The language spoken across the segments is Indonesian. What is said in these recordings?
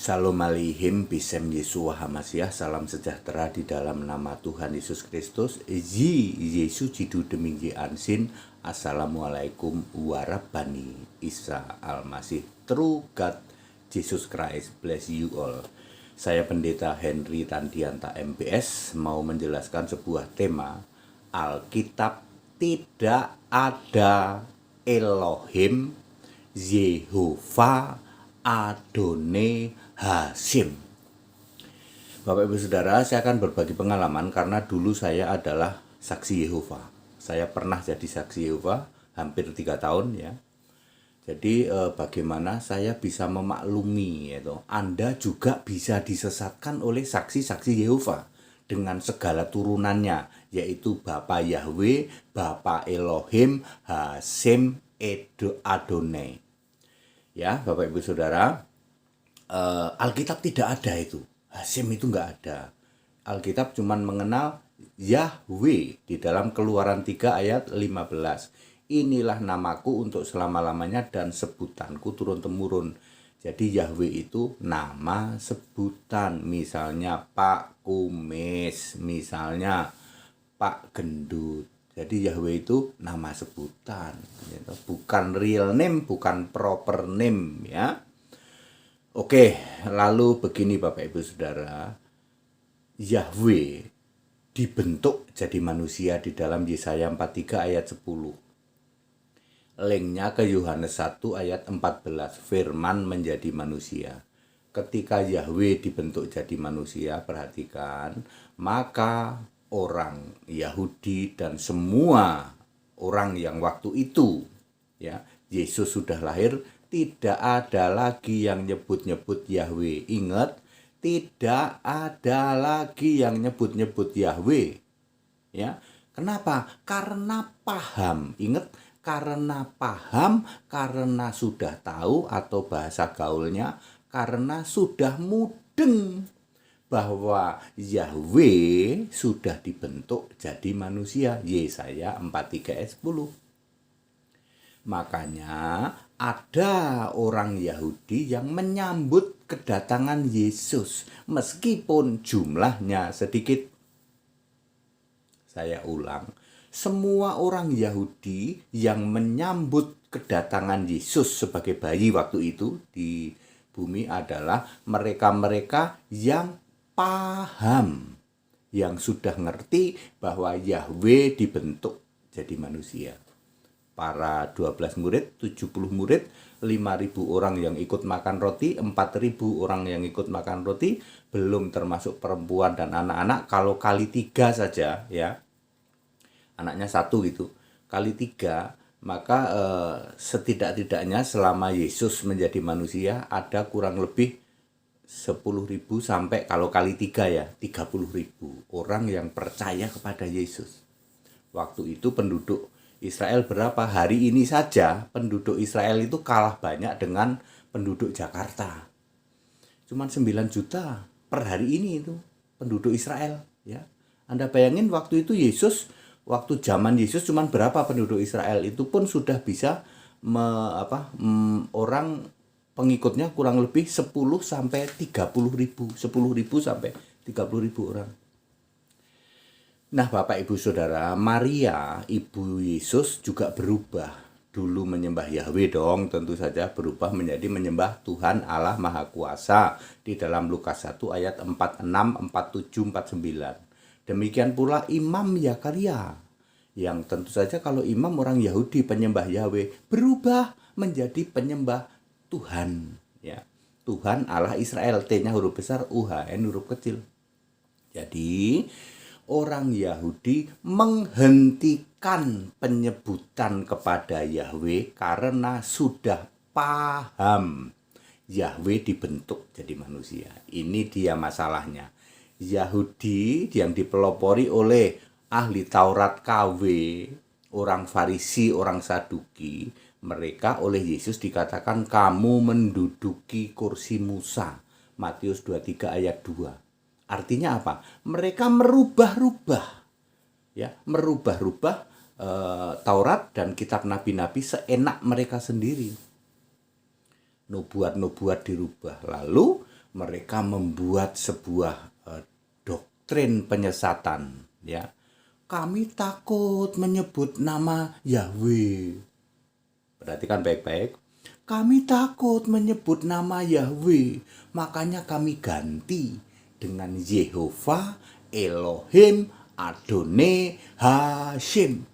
Shalom Aleichem, Bisem Yeshua Hamasiah, salam sejahtera di dalam nama Tuhan Yesus Kristus. Yesus Jidu Deminggi Ansin, Assalamualaikum warahmatullahi Isa Al-Masih. True God, Jesus Christ, bless you all. Saya Pendeta Henry Tandianta MBS mau menjelaskan sebuah tema. Alkitab tidak ada Elohim, Yehova, Adone, Hasim. Bapak Ibu Saudara, saya akan berbagi pengalaman karena dulu saya adalah saksi Yehova. Saya pernah jadi saksi Yehova hampir 3 tahun ya. Jadi bagaimana saya bisa memaklumi yaitu Anda juga bisa disesatkan oleh saksi-saksi Yehova dengan segala turunannya, yaitu Bapa Yahweh, Bapa Elohim, Hasim, Adonai. Ya, Bapak Ibu Saudara, Alkitab tidak ada itu. Hasim itu enggak ada. Alkitab cuma mengenal Yahweh di dalam Keluaran 3 ayat 15. Inilah namaku untuk selama-lamanya dan sebutanku turun-temurun. Jadi Yahweh itu nama sebutan. Misalnya Pak Kumis, misalnya Pak Gendut. Jadi Yahweh itu nama sebutan, gitu. Bukan real name, bukan proper name ya. Oke, lalu begini Bapak Ibu Saudara, Yahweh dibentuk jadi manusia di dalam Yesaya 43 ayat 10. Linknya ke Yohanes 1 ayat 14, firman menjadi manusia. Ketika Yahweh dibentuk jadi manusia, perhatikan, maka orang Yahudi dan semua orang yang waktu itu ya, Yesus sudah lahir, tidak ada lagi yang nyebut-nyebut Yahweh. Ingat, tidak ada lagi yang nyebut-nyebut Yahweh. Ya. Kenapa? Karena paham. Ingat, karena paham, karena sudah tahu atau bahasa gaulnya, karena sudah mudeng bahwa Yahweh sudah dibentuk jadi manusia. Yesaya 43 ayat 10. Makanya ada orang Yahudi yang menyambut kedatangan Yesus meskipun jumlahnya sedikit. Saya ulang, semua orang Yahudi yang menyambut kedatangan Yesus sebagai bayi waktu itu di bumi adalah mereka-mereka yang paham, yang sudah ngerti bahwa Yahweh dibentuk jadi manusia. Para 12 murid, 70 murid, 5.000 orang yang ikut makan roti, 4.000 orang yang ikut makan roti, belum termasuk perempuan dan anak-anak. Kalau kali 3 saja ya, anaknya 1 gitu, kali 3, maka setidak-tidaknya selama Yesus menjadi manusia ada kurang lebih 10.000 sampai kalau kali 3 ya 30.000 orang yang percaya kepada Yesus. Waktu itu penduduk Israel berapa? Hari ini saja penduduk Israel itu kalah banyak dengan penduduk Jakarta. Cuman 9 juta per hari ini itu penduduk Israel ya. Anda bayangin waktu itu Yesus, waktu zaman Yesus cuman berapa penduduk Israel, itu pun sudah bisa orang pengikutnya kurang lebih 10 sampai 30.000, 10.000 sampai 30.000 orang. Nah, Bapak Ibu Saudara, Maria, ibu Yesus juga berubah. Dulu menyembah Yahweh dong, tentu saja berubah menjadi menyembah Tuhan Allah Maha Kuasa di dalam Lukas 1 ayat 46, 47, 49. Demikian pula Imam Zakaria, yang tentu saja kalau imam orang Yahudi penyembah Yahweh, berubah menjadi penyembah Tuhan, ya. Tuhan Allah Israel, T-nya huruf besar, UHN huruf kecil. Jadi orang Yahudi menghentikan penyebutan kepada Yahweh karena sudah paham Yahweh dibentuk jadi manusia. Ini dia masalahnya. Yahudi yang dipelopori oleh ahli Taurat KW, orang Farisi, orang Saduki, mereka oleh Yesus dikatakan kamu menduduki kursi Musa. Matius 23 ayat 2. Artinya apa? Mereka merubah-rubah Taurat dan kitab nabi-nabi seenak mereka sendiri. Nubuat-nubuat dirubah. Lalu mereka membuat sebuah doktrin penyesatan, ya. Kami takut menyebut nama Yahweh. Perhatikan baik-baik. Kami takut menyebut nama Yahweh, makanya kami ganti dengan Yehova, Elohim, Adonai, Hashim.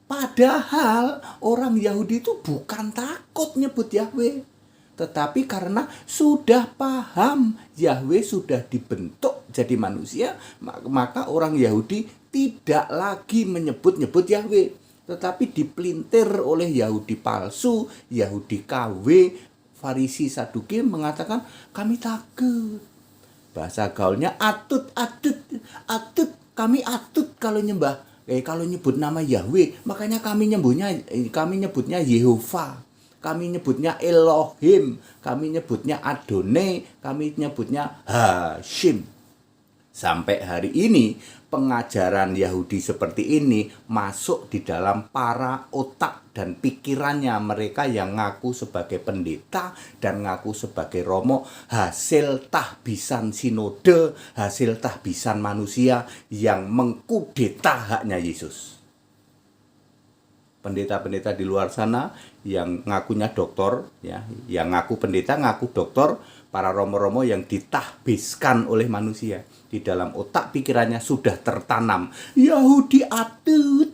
Padahal orang Yahudi itu bukan takut nyebut Yahweh, tetapi karena sudah paham Yahweh sudah dibentuk jadi manusia, maka orang Yahudi tidak lagi menyebut-nyebut Yahweh, tetapi dipelintir oleh Yahudi palsu, Yahudi KW, Farisi Saduki mengatakan kami takut. Bahasa gaulnya atut, kami atut kalau nyebut nama Yahweh, makanya kami nyebutnya Yehova, kami nyebutnya Elohim, kami nyebutnya Adonai, kami nyebutnya Hashim. Sampai hari ini pengajaran Yahudi seperti ini masuk di dalam para otak dan pikirannya mereka yang ngaku sebagai pendeta dan ngaku sebagai romo, hasil tahbisan sinode, hasil tahbisan manusia yang mengkudeta haknya Yesus. Pendeta-pendeta di luar sana yang ngakunya doktor, ya, yang ngaku pendeta, ngaku doktor, para romo-romo yang ditahbiskan oleh manusia. Di dalam otak pikirannya sudah tertanam, Yahudi atut,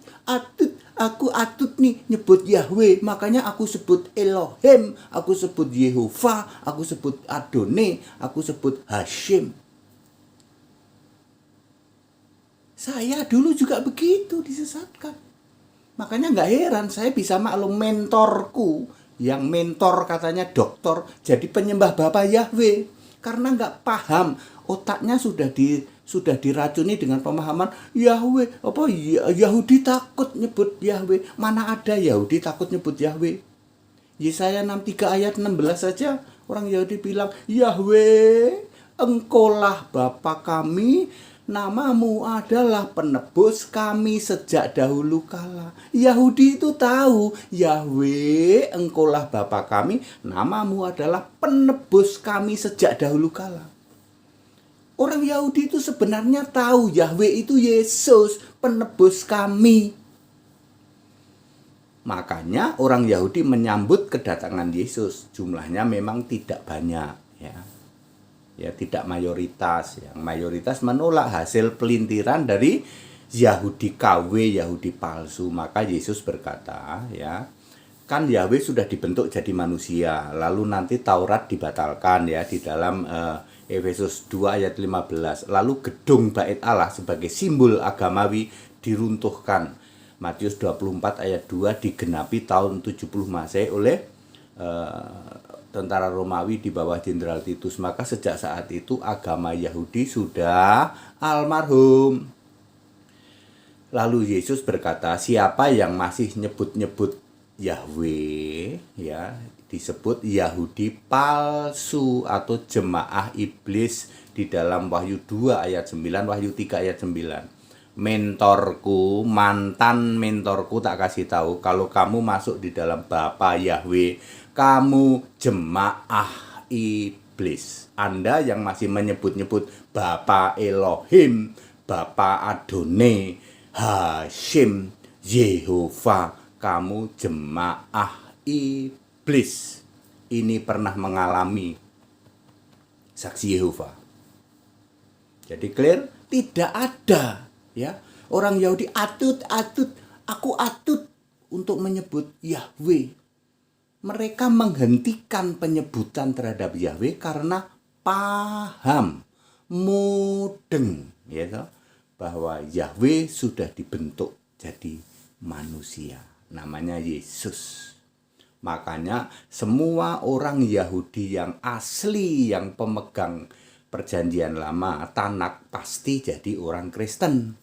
aku atut nih nyebut Yahweh, makanya aku sebut Elohim, aku sebut Yehova, aku sebut Adonai, aku sebut Hashim. Saya dulu juga begitu disesatkan. Makanya nggak heran saya bisa maklum mentorku, yang mentor katanya doktor, jadi penyembah Bapa Yahweh. Karena nggak paham, otaknya sudah diracuni dengan pemahaman Yahweh. Yahudi takut nyebut Yahweh. Mana ada Yahudi takut nyebut Yahweh? Yesaya 63 ayat 16 saja orang Yahudi bilang, Yahweh, engkaulah Bapa kami, namamu adalah penebus kami sejak dahulu kala. Yahudi itu tahu, Yahweh, engkaulah Bapa kami, namamu adalah penebus kami sejak dahulu kala. Orang Yahudi itu sebenarnya tahu Yahweh itu Yesus, penebus kami. Makanya orang Yahudi menyambut kedatangan Yesus. Jumlahnya memang tidak banyak, ya. Ya, tidak mayoritas. Yang mayoritas menolak hasil pelintiran dari Yahudi KW, Yahudi palsu. Maka Yesus berkata, ya, kan Yahweh sudah dibentuk jadi manusia, lalu nanti Taurat dibatalkan, ya, di dalam Efesus 2 ayat 15. Lalu gedung Bait Allah sebagai simbol agamawi diruntuhkan. Matius 24 ayat 2 digenapi tahun 70 Masehi oleh tentara Romawi di bawah Jenderal Titus. Maka sejak saat itu agama Yahudi sudah almarhum. Lalu Yesus berkata, siapa yang masih nyebut-nyebut Yahweh, ya, disebut Yahudi palsu atau jemaah iblis di dalam Wahyu 2 ayat 9, Wahyu 3 ayat 9. Mentorku, mantan mentorku tak kasih tahu, kalau kamu masuk di dalam Bapa Yahweh, kamu jemaah iblis. Anda yang masih menyebut-nyebut Bapa Elohim, Bapa Adonai, Hashim, Yehova, kamu jemaah iblis. Ini pernah mengalami saksi Yehova. Jadi clear, tidak ada, ya, orang Yahudi aku atut untuk menyebut Yahweh. Mereka menghentikan penyebutan terhadap Yahweh karena paham, mudeng, ya, bahwa Yahweh sudah dibentuk jadi manusia, namanya Yesus. Makanya semua orang Yahudi yang asli, yang pemegang perjanjian lama, Tanak, pasti jadi orang Kristen.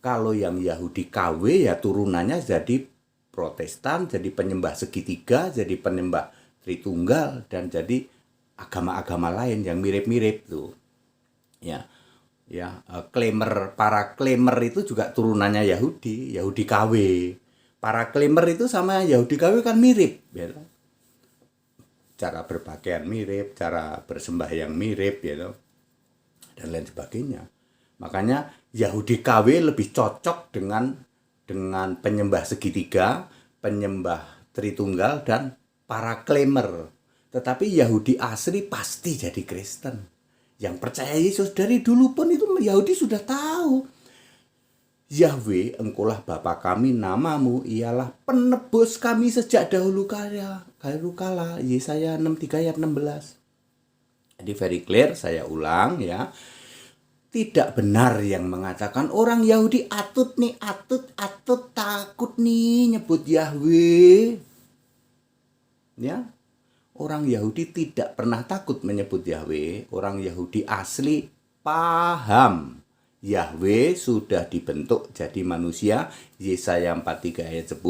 Kalau yang Yahudi KW, ya turunannya jadi Protestan, jadi penyembah segitiga, jadi penyembah Tritunggal, dan jadi agama-agama lain yang mirip-mirip tuh. Ya, para klamer itu juga turunannya Yahudi KW. Para klamer itu sama Yahudi KW kan mirip, ya. cara berpakaian mirip, cara bersembahyang mirip, dan lain sebagainya. Makanya Yahudi KW lebih cocok dengan penyembah segitiga, penyembah Tritunggal, dan para klamer. Tetapi Yahudi asli pasti jadi Kristen. Yang percaya Yesus dari dulu pun itu Yahudi sudah tahu. Yahweh, engkaulah Bapa kami, namamu ialah penebus kami sejak dahulu kala. Yesaya 63 ayat 16. Jadi very clear, saya ulang ya. Tidak benar yang mengatakan orang Yahudi atut takut nih nyebut Yahweh. Ya. Orang Yahudi tidak pernah takut menyebut Yahweh. Orang Yahudi asli paham Yahweh sudah dibentuk jadi manusia. Yesaya 43 ayat 10,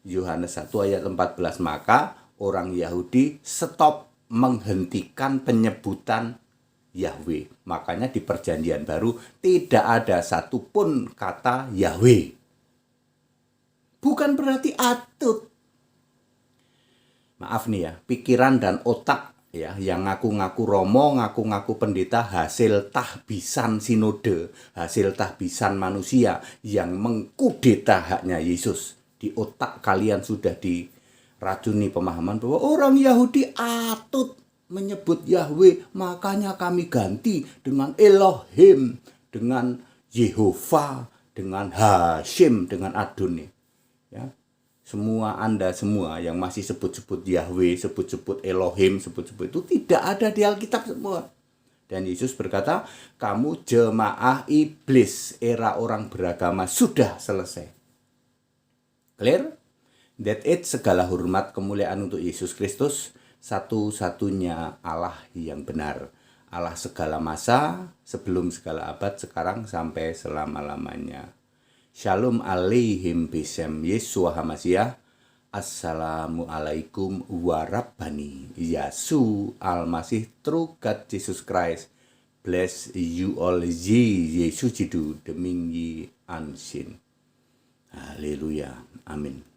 Yohanes 1 ayat 14. Maka orang Yahudi stop, menghentikan penyebutan Yahweh. Makanya di perjanjian baru tidak ada satupun kata Yahweh. Bukan berarti atut. Maaf nih ya, pikiran dan otak ya yang ngaku-ngaku romo, ngaku-ngaku pendeta, hasil tahbisan sinode, hasil tahbisan manusia yang mengkudeta haknya Yesus. Di otak kalian sudah diracuni pemahaman bahwa orang Yahudi atut menyebut Yahweh, makanya kami ganti dengan Elohim, dengan Yehova, dengan Hashim, dengan Adonai. Ya. Semua Anda semua yang masih sebut-sebut Yahweh, sebut-sebut Elohim, sebut-sebut itu tidak ada di Alkitab semua. Dan Yesus berkata, kamu jemaah iblis, era orang beragama sudah selesai. Clear? That it, segala hormat kemuliaan untuk Yesus Kristus, satu-satunya Allah yang benar. Allah segala masa, sebelum segala abad, sekarang sampai selama-lamanya. Shalom alaihim bisem Yesua Hamasiah. Assalamualaikum warabbani. Yesu Al-Masih, true God Jesus Christ. Bless you all ye Yesus Jidu deming ye ansin. Haleluya. Amin.